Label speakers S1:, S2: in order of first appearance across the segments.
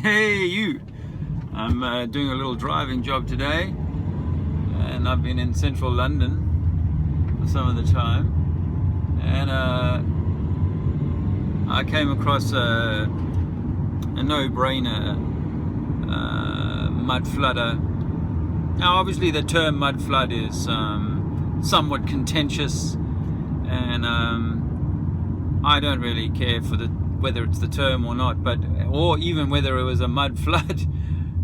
S1: Hey you! I'm doing a little driving job today, and I've been in central London for some of the time, and I came across a no-brainer mud flooder. Now obviously the term mud flood is somewhat contentious, and I don't really care for whether it's the term or not, or even whether it was a mud flood.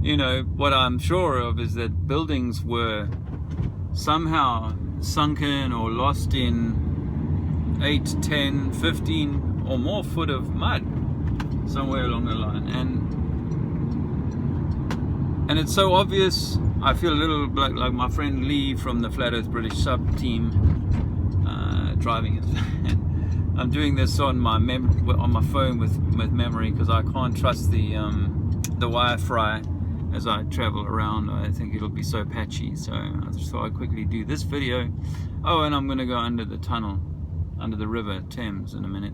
S1: You know, what I'm sure of is that buildings were somehow sunken or lost in 8, 10, 15 or more foot of mud somewhere along the line, and it's so obvious. I feel a little like my friend Lee from the Flat Earth British sub team driving it. I'm doing this on my phone with memory, because I can't trust the Wi-Fi as I travel around. I think it'll be so patchy, so I just thought I'd quickly do this video. Oh, and I'm going to go under the tunnel, under the river Thames in a minute,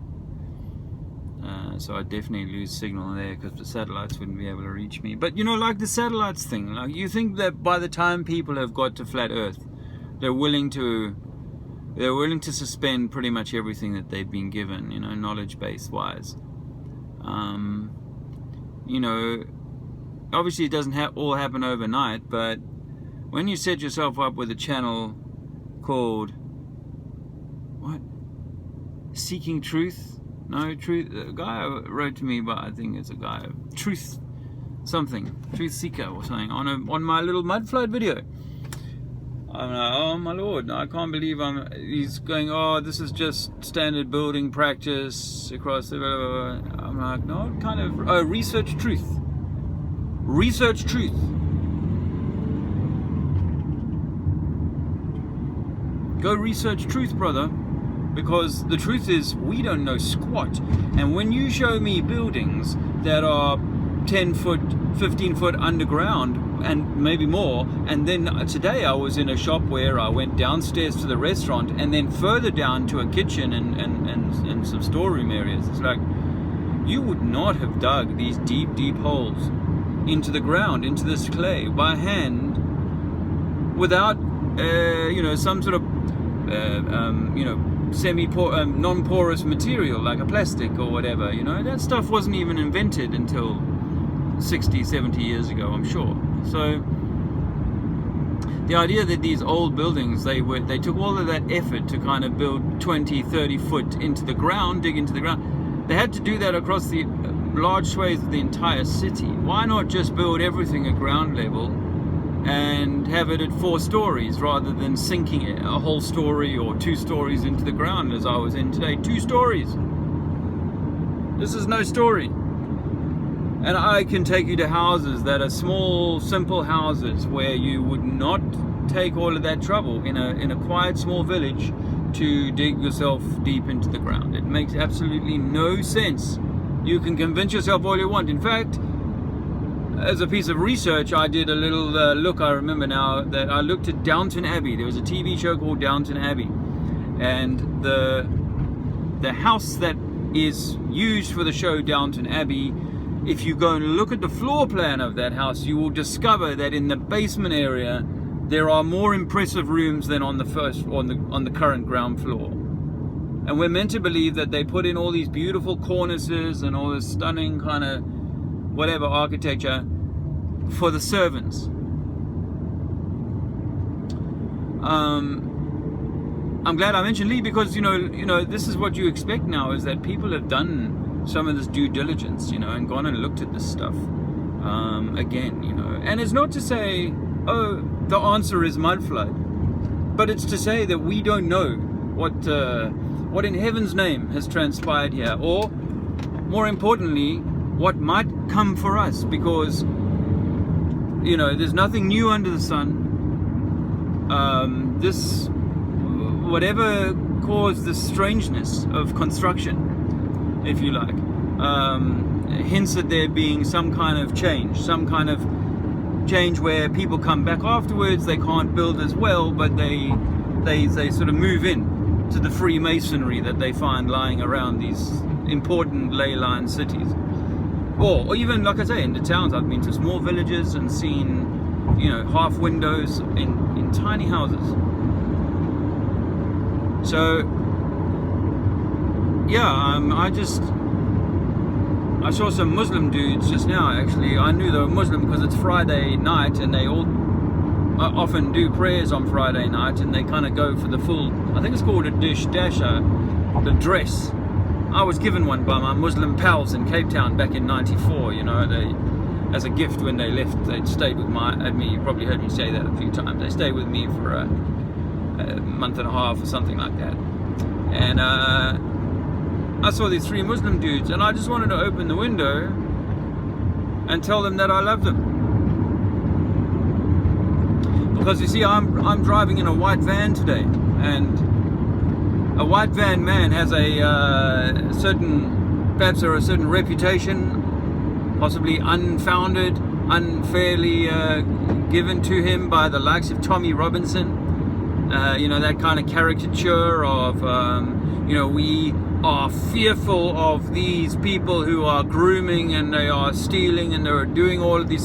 S1: so I definitely lose signal there because the satellites wouldn't be able to reach me. But you know, like the satellites thing, like, you think that by the time people have got to flat Earth, they're willing to suspend pretty much everything that they've been given, you know, knowledge base wise. You know, obviously it doesn't all happen overnight, but when you set yourself up with a channel called what? Seeking Truth? No, Truth. A guy wrote to me, but I think it's a guy of Truth something, Truth Seeker or something, on my little mud flood video. I'm like, oh my lord, I can't believe he's going, oh, this is just standard building practice across the, I'm like, no, kind of, oh, research truth. Research truth. Go research truth, brother, because the truth is we don't know squat. And when you show me buildings that are 10 foot, 15 foot underground, and maybe more, and then today I was in a shop where I went downstairs to the restaurant and then further down to a kitchen and some storeroom areas. It's like, you would not have dug these deep holes into the ground, into this clay by hand, without you know, some sort of you know, non-porous material like a plastic or whatever. You know, that stuff wasn't even invented until 60, 70 years ago, I'm sure. So the idea that these old buildings, they took all of that effort to kind of build 20, 30 foot into the ground, dig into the ground. They had to do that across the large swathes of the entire city. Why not just build everything at ground level and have it at 4 stories rather than sinking it a whole story or 2 stories into the ground, as I was in today? 2 stories. This is no story. And I can take you to houses that are small, simple houses where you would not take all of that trouble in a quiet, small village to dig yourself deep into the ground. It makes absolutely no sense. You can convince yourself all you want. In fact, as a piece of research, I did a little look. I remember now that I looked at Downton Abbey. There was a TV show called Downton Abbey, and the house that is used for the show Downton Abbey, if you go and look at the floor plan of that house, you will discover that in the basement area there are more impressive rooms than on the current ground floor. And we're meant to believe that they put in all these beautiful cornices and all this stunning kind of whatever architecture for the servants. I'm glad I mentioned Lee, because you know this is what you expect now, is that people have done some of this due diligence, you know, and gone and looked at this stuff again, you know. And it's not to say, oh, the answer is mud flood, but it's to say that we don't know what in heaven's name has transpired here, or more importantly, what might come for us, because you know, there's nothing new under the sun. This, whatever caused this strangeness of construction, if you like, hints at there being some kind of change where people come back afterwards. They can't build as well, but they sort of move in to the Freemasonry that they find lying around these important ley line cities. or even, like I say, in the towns. I've been to small villages and seen, you know, half windows in tiny houses. So yeah, I saw some Muslim dudes just now. Actually, I knew they were Muslim because it's Friday night, and they all often do prayers on Friday night, and they kind of go for the full, I think it's called a dasher, the dress. I was given one by my Muslim pals in Cape Town back in '94. You know, they, as a gift when they left, they'd stayed with me. You probably heard me say that a few times. They stayed with me for a month and a half or something like that. And I saw these 3 Muslim dudes, and I just wanted to open the window and tell them that I love them. Because you see, I'm driving in a white van today, and a white van man has perhaps a certain reputation, possibly unfounded, unfairly given to him by the likes of Tommy Robinson. You know, that kind of caricature of, you know, we are fearful of these people who are grooming and they are stealing and they're doing all of these